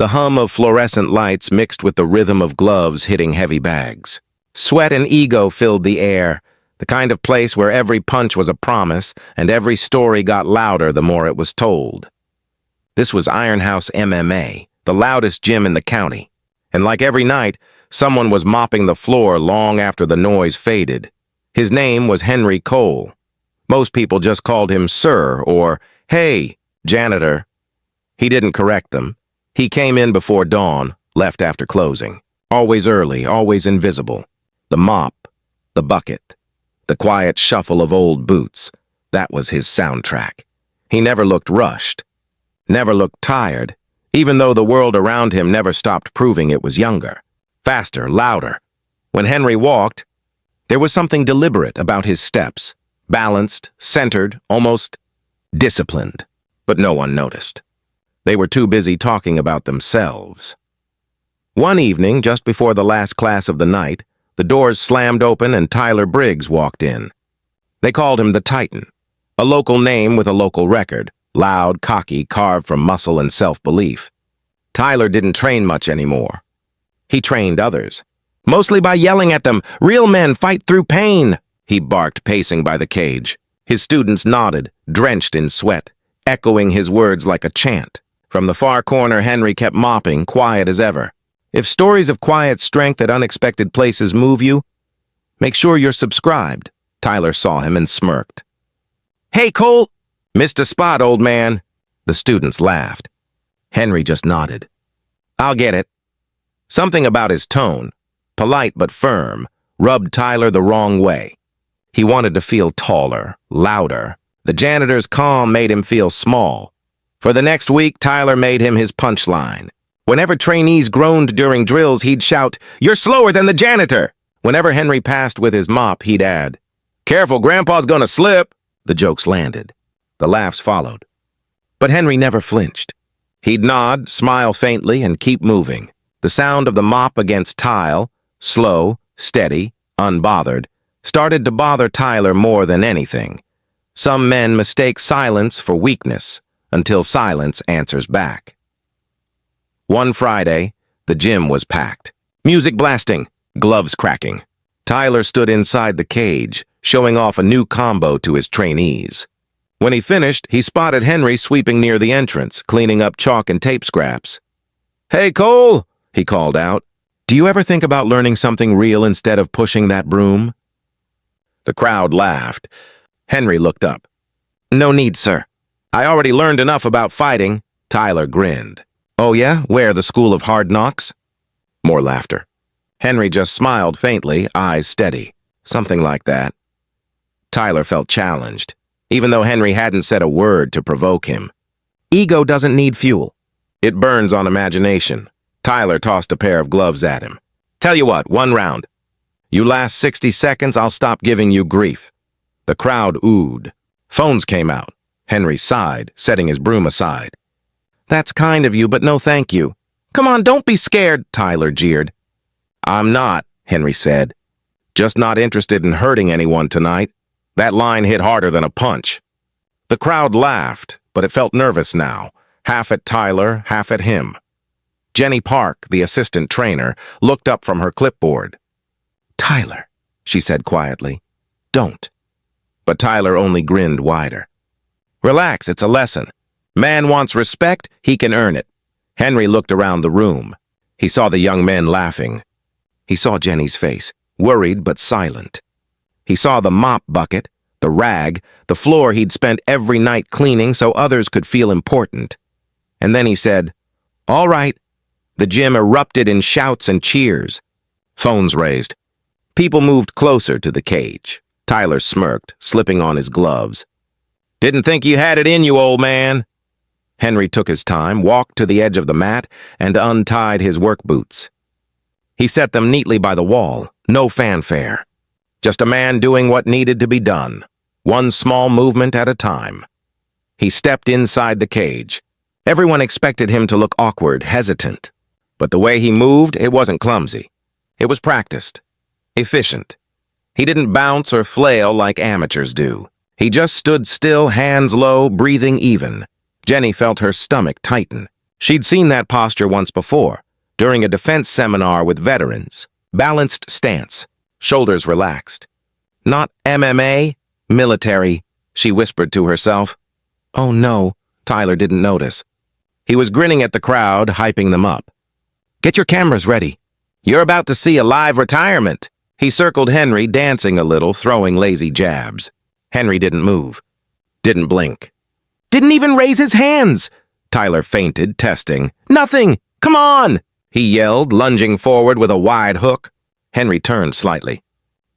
the hum of fluorescent lights mixed with the rhythm of gloves hitting heavy bags. Sweat and ego filled the air, the kind of place where every punch was a promise and every story got louder the more it was told. This was Ironhouse MMA, the loudest gym in the county, and like every night, someone was mopping the floor long after the noise faded. His name was Henry Cole. Most people just called him Sir or, "Hey, Janitor." He didn't correct them. He came in before dawn, left after closing. Always early, always invisible. The mop, the bucket, the quiet shuffle of old boots, that was his soundtrack. He never looked rushed, never looked tired, even though the world around him never stopped proving it was younger, faster, louder. When Henry walked, there was something deliberate about his steps, balanced, centered, almost disciplined, but no one noticed. They were too busy talking about themselves. One evening, just before the last class of the night, the doors slammed open and Tyler Briggs walked in. They called him the Titan, a local name with a local record, loud, cocky, carved from muscle and self-belief. Tyler didn't train much anymore. He trained others, mostly by yelling at them. "Real men fight through pain," he barked, pacing by the cage. His students nodded, drenched in sweat, echoing his words like a chant. From the far corner, Henry kept mopping, quiet as ever. If stories of quiet strength at unexpected places move you, make sure you're subscribed. Tyler saw him and smirked. "Hey, Cole!" "Missed a spot, old man." The students laughed. Henry just nodded. "I'll get it." Something about his tone, polite but firm, rubbed Tyler the wrong way. He wanted to feel taller, louder. The janitor's calm made him feel small. For the next week, Tyler made him his punchline. Whenever trainees groaned during drills, he'd shout, "You're slower than the janitor!" Whenever Henry passed with his mop, he'd add, "Careful, Grandpa's gonna slip." The jokes landed. The laughs followed. But Henry never flinched. He'd nod, smile faintly, and keep moving. The sound of the mop against tile, slow, steady, unbothered, started to bother Tyler more than anything. Some men mistake silence for weakness, until silence answers back. One Friday, the gym was packed. Music blasting, gloves cracking. Tyler stood inside the cage, showing off a new combo to his trainees. When he finished, he spotted Henry sweeping near the entrance, cleaning up chalk and tape scraps. "Hey, Cole," he called out. "Do you ever think about learning something real instead of pushing that broom?" The crowd laughed. Henry looked up. "No need, sir. I already learned enough about fighting." Tyler grinned. "Oh yeah? Where, the School of Hard Knocks?" More laughter. Henry just smiled faintly, eyes steady. Something like that. Tyler felt challenged, even though Henry hadn't said a word to provoke him. Ego doesn't need fuel. It burns on imagination. Tyler tossed a pair of gloves at him. "Tell you what, one round. You last 60 seconds, I'll stop giving you grief." The crowd oohed. Phones came out. Henry sighed, setting his broom aside. "That's kind of you, but no thank you." "Come on, don't be scared," Tyler jeered. "I'm not," Henry said. "Just not interested in hurting anyone tonight." That line hit harder than a punch. The crowd laughed, but it felt nervous now, half at Tyler, half at him. Jenny Park, the assistant trainer, looked up from her clipboard. "Tyler," she said quietly, "don't." But Tyler only grinned wider. "Relax, it's a lesson. Man wants respect, he can earn it." Henry looked around the room. He saw the young men laughing. He saw Jenny's face, worried but silent. He saw the mop bucket, the rag, the floor he'd spent every night cleaning so others could feel important. And then he said, "All right." The gym erupted in shouts and cheers. Phones raised. People moved closer to the cage. Tyler smirked, slipping on his gloves. "Didn't think you had it in you, old man." Henry took his time, walked to the edge of the mat, and untied his work boots. He set them neatly by the wall, no fanfare. Just a man doing what needed to be done, one small movement at a time. He stepped inside the cage. Everyone expected him to look awkward, hesitant. But the way he moved, it wasn't clumsy. It was practiced, efficient. He didn't bounce or flail like amateurs do. He just stood still, hands low, breathing even. Jenny felt her stomach tighten. She'd seen that posture once before, during a defense seminar with veterans. Balanced stance, shoulders relaxed. Not MMA, military, she whispered to herself. Oh no, Tyler didn't notice. He was grinning at the crowd, hyping them up. Get your cameras ready. You're about to see a live retirement. He circled Henry, dancing a little, throwing lazy jabs. Henry didn't move. Didn't blink. Didn't even raise his hands. Tyler feinted, testing. Nothing! Come on! He yelled, lunging forward with a wide hook. Henry turned slightly.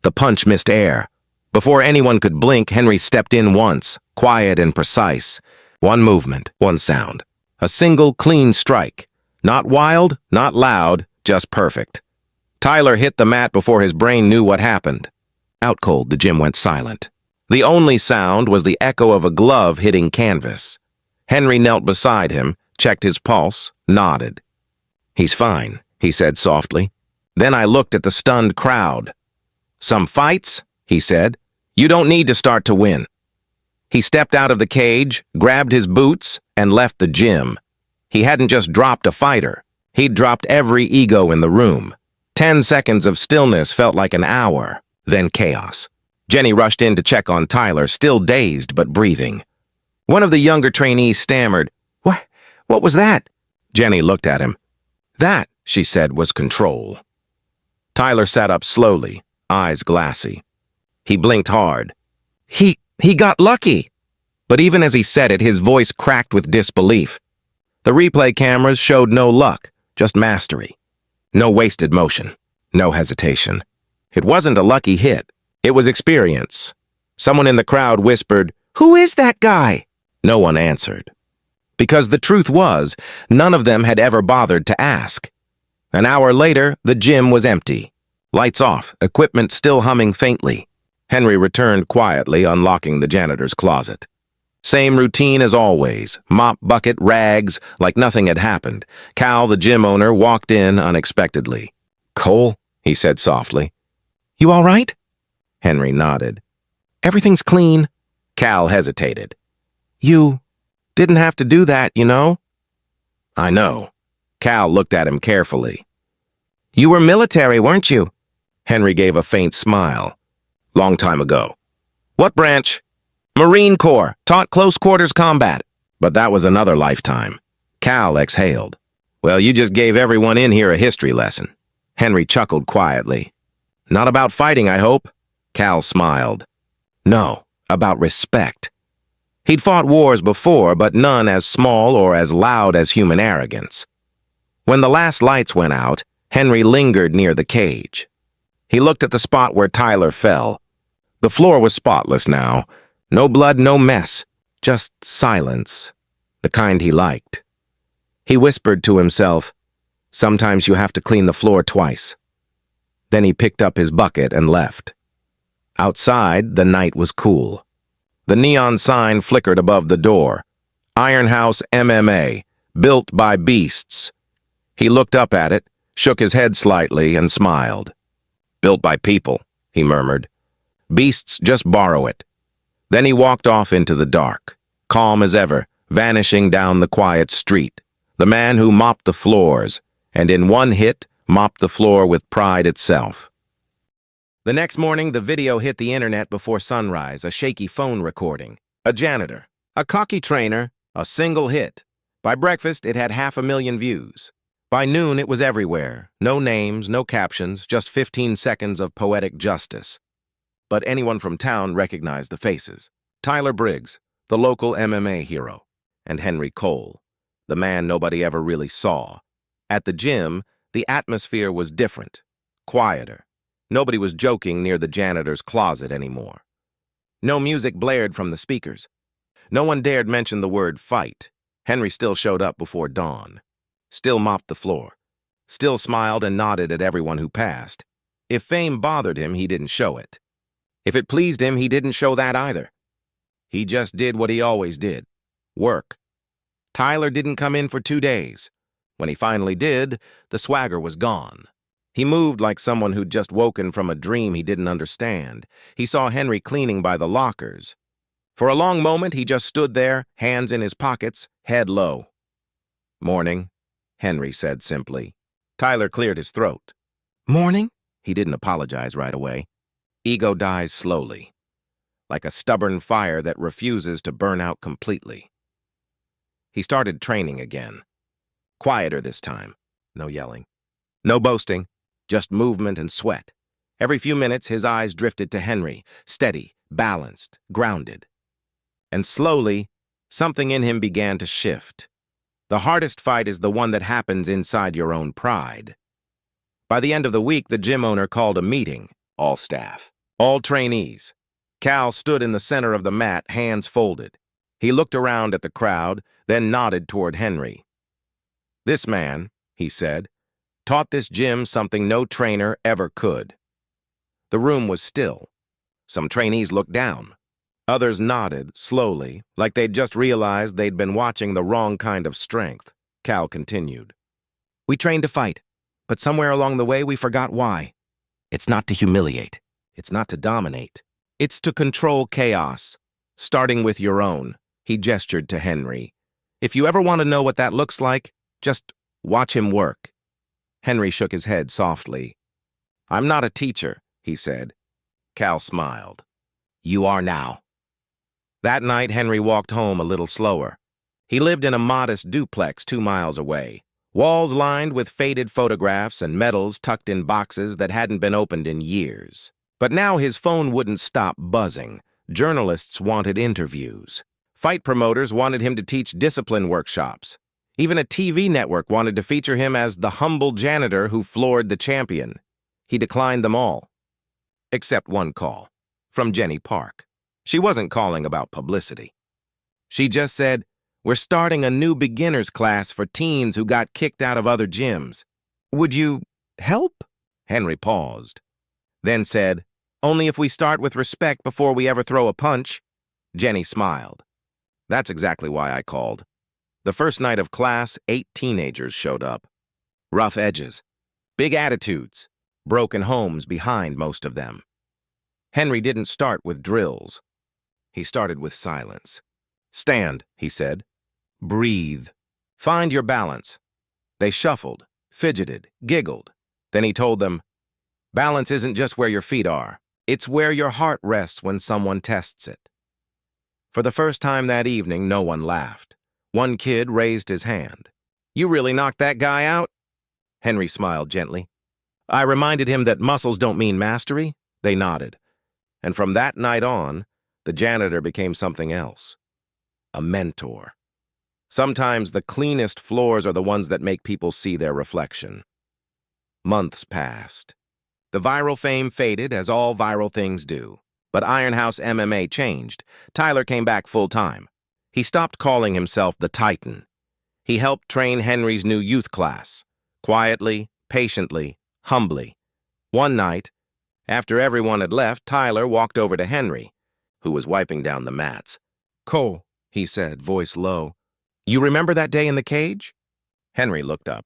The punch missed air. Before anyone could blink, Henry stepped in once, quiet and precise. One movement, one sound. A single, clean strike. Not wild, not loud, just perfect. Tyler hit the mat before his brain knew what happened. Out cold, the gym went silent. The only sound was the echo of a glove hitting canvas. Henry knelt beside him, checked his pulse, nodded. He's fine, he said softly. Then I looked at the stunned crowd. Some fights, he said. You don't need to start to win. He stepped out of the cage, grabbed his boots, and left the gym. He hadn't just dropped a fighter. He'd dropped every ego in the room. 10 seconds of stillness felt like an hour, then chaos. Jenny rushed in to check on Tyler, still dazed but breathing. One of the younger trainees stammered, What was that? Jenny looked at him. That, she said, was control. Tyler sat up slowly, eyes glassy. He blinked hard. He got lucky. But even as he said it, his voice cracked with disbelief. The replay cameras showed no luck, just mastery. No wasted motion, no hesitation. It wasn't a lucky hit. It was experience. Someone in the crowd whispered, Who is that guy? No one answered. Because the truth was, none of them had ever bothered to ask. An hour later, the gym was empty. Lights off, equipment still humming faintly. Henry returned quietly, unlocking the janitor's closet. Same routine as always, mop, bucket, rags, like nothing had happened. Cal, the gym owner, walked in unexpectedly. Cole, he said softly. You all right? Henry nodded. Everything's clean. Cal hesitated. You didn't have to do that, you know? I know. Cal looked at him carefully. You were military, weren't you? Henry gave a faint smile. Long time ago. What branch? Marine Corps, taught close quarters combat. But that was another lifetime. Cal exhaled. Well, you just gave everyone in here a history lesson. Henry chuckled quietly. Not about fighting, I hope. Cal smiled. No, about respect. He'd fought wars before, but none as small or as loud as human arrogance. When the last lights went out, Henry lingered near the cage. He looked at the spot where Tyler fell. The floor was spotless now. No blood, no mess. Just silence. The kind he liked. He whispered to himself, Sometimes you have to clean the floor twice. Then he picked up his bucket and left. Outside, the night was cool. The neon sign flickered above the door. Iron House MMA, built by beasts. He looked up at it, shook his head slightly, and smiled. Built by people, he murmured. Beasts just borrow it. Then he walked off into the dark, calm as ever, vanishing down the quiet street. The man who mopped the floors, and in one hit, mopped the floor with pride itself. The next morning, the video hit the internet before sunrise, a shaky phone recording. A janitor, a cocky trainer, a single hit. By breakfast, it had 500,000 views. By noon, it was everywhere. No names, no captions, just 15 seconds of poetic justice. But anyone from town recognized the faces. Tyler Briggs, the local MMA hero, and Henry Cole, the man nobody ever really saw. At the gym, the atmosphere was different, quieter. Nobody was joking near the janitor's closet anymore. No music blared from the speakers. No one dared mention the word fight. Henry still showed up before dawn. Still mopped the floor. Still smiled and nodded at everyone who passed. If fame bothered him, he didn't show it. If it pleased him, he didn't show that either. He just did what he always did. Work. Tyler didn't come in for 2 days. When he finally did, the swagger was gone. He moved like someone who'd just woken from a dream he didn't understand. He saw Henry cleaning by the lockers. For a long moment, he just stood there, hands in his pockets, head low. "Morning," Henry said simply. Tyler cleared his throat. "Morning?" He didn't apologize right away. Ego dies slowly, like a stubborn fire that refuses to burn out completely. He started training again. Quieter this time. No yelling. No boasting. Just movement and sweat. Every few minutes, his eyes drifted to Henry, steady, balanced, grounded. And slowly, something in him began to shift. The hardest fight is the one that happens inside your own pride. By the end of the week, the gym owner called a meeting, all staff, all trainees. Cal stood in the center of the mat, hands folded. He looked around at the crowd, then nodded toward Henry. "This man," he said, "taught this gym something no trainer ever could." The room was still. Some trainees looked down. Others nodded, slowly, like they'd just realized they'd been watching the wrong kind of strength. Cal continued. "We trained to fight, but somewhere along the way we forgot why. It's not to humiliate. It's not to dominate. It's to control chaos, starting with your own." He gestured to Henry. "If you ever want to know what that looks like, just watch him work." Henry shook his head softly. "I'm not a teacher," he said. Cal smiled. "You are now." That night, Henry walked home a little slower. He lived in a modest duplex 2 miles away, walls lined with faded photographs and medals tucked in boxes that hadn't been opened in years. But now his phone wouldn't stop buzzing. Journalists wanted interviews. Fight promoters wanted him to teach discipline workshops. Even a TV network wanted to feature him as the humble janitor who floored the champion. He declined them all. Except one call, from Jenny Park. She wasn't calling about publicity. She just said, "We're starting a new beginner's class for teens who got kicked out of other gyms. Would you help?" Henry paused, then said, "Only if we start with respect before we ever throw a punch." Jenny smiled. "That's exactly why I called." The first night of class, 8 teenagers showed up. Rough edges, big attitudes, broken homes behind most of them. Henry didn't start with drills. He started with silence. "Stand," he said. "Breathe. Find your balance." They shuffled, fidgeted, giggled. Then he told them, "Balance isn't just where your feet are. It's where your heart rests when someone tests it." For the first time that evening, no one laughed. One kid raised his hand. "You really knocked that guy out?" Henry smiled gently. I reminded him that muscles don't mean mastery. They nodded. And from that night on, the janitor became something else. A mentor. Sometimes the cleanest floors are the ones that make people see their reflection. Months passed. The viral fame faded, as all viral things do. But Ironhouse MMA changed. Tyler came back full-time. He stopped calling himself the Titan. He helped train Henry's new youth class. Quietly, patiently, humbly. One night, after everyone had left, Tyler walked over to Henry, who was wiping down the mats. "Cole," he said, voice low, "you remember that day in the cage?" Henry looked up.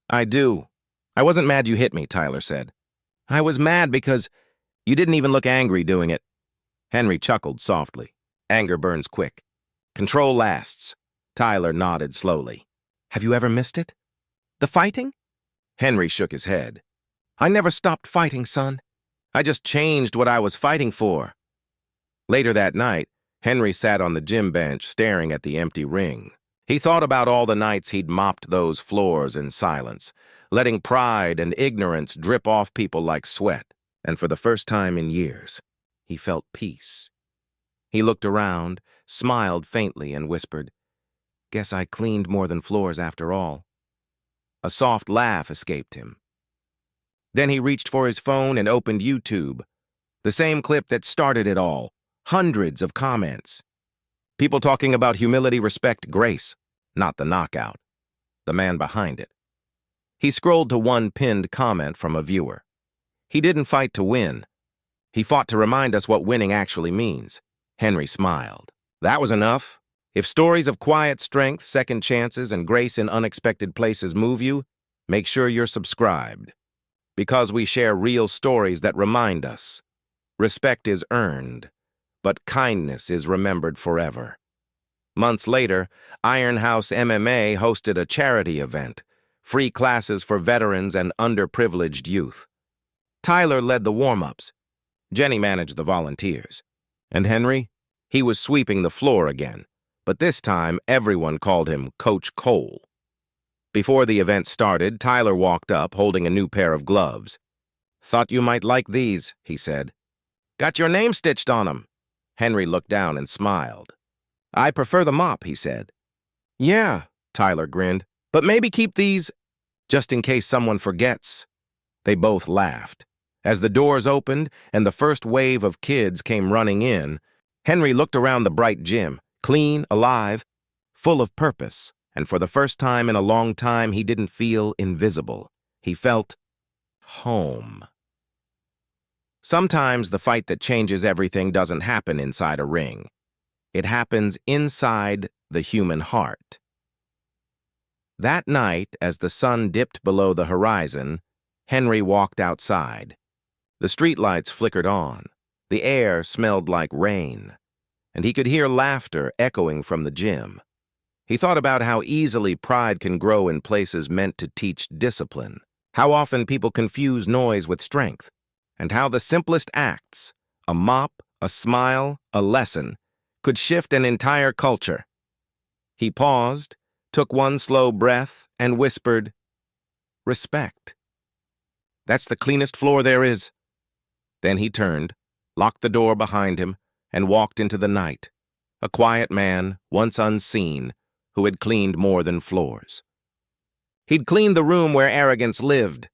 "I do. I wasn't mad you hit me," Tyler said. "I was mad because you didn't even look angry doing it." Henry chuckled softly. Anger burns quick. Control lasts. Tyler nodded slowly. "Have you ever missed it? The fighting?" Henry shook his head. "I never stopped fighting, son. I just changed what I was fighting for." Later that night, Henry sat on the gym bench staring at the empty ring. He thought about all the nights he'd mopped those floors in silence, letting pride and ignorance drip off people like sweat. And for the first time in years, he felt peace. He looked around, smiled faintly, and whispered, "Guess I cleaned more than floors after all." A soft laugh escaped him. Then he reached for his phone and opened YouTube. The same clip that started it all. Hundreds of comments. People talking about humility, respect, grace. Not the knockout. The man behind it. He scrolled to one pinned comment from a viewer. "He didn't fight to win. He fought to remind us what winning actually means." Henry smiled. That was enough. If stories of quiet strength, second chances, and grace in unexpected places move you, make sure you're subscribed. Because we share real stories that remind us. Respect is earned, but kindness is remembered forever. Months later, Iron House MMA hosted a charity event, free classes for veterans and underprivileged youth. Tyler led the warm-ups. Jenny managed the volunteers. And Henry? He was sweeping the floor again, but this time everyone called him Coach Cole. Before the event started, Tyler walked up holding a new pair of gloves. "Thought you might like these," he said. "Got your name stitched on 'em." Henry looked down and smiled. "I prefer the mop," he said. "Yeah," Tyler grinned, "but maybe keep these just in case someone forgets." They both laughed. As the doors opened and the first wave of kids came running in, Henry looked around the bright gym, clean, alive, full of purpose, and for the first time in a long time he didn't feel invisible. He felt home. Sometimes the fight that changes everything doesn't happen inside a ring. It happens inside the human heart. That night, as the sun dipped below the horizon, Henry walked outside. The streetlights flickered on. The air smelled like rain, and he could hear laughter echoing from the gym. He thought about how easily pride can grow in places meant to teach discipline, how often people confuse noise with strength, and how the simplest acts, a mop, a smile, a lesson, could shift an entire culture. He paused, took one slow breath, and whispered, "Respect. That's the cleanest floor there is." Then he turned, locked the door behind him, and walked into the night, a quiet man, once unseen, who had cleaned more than floors. He'd cleaned the room where arrogance lived,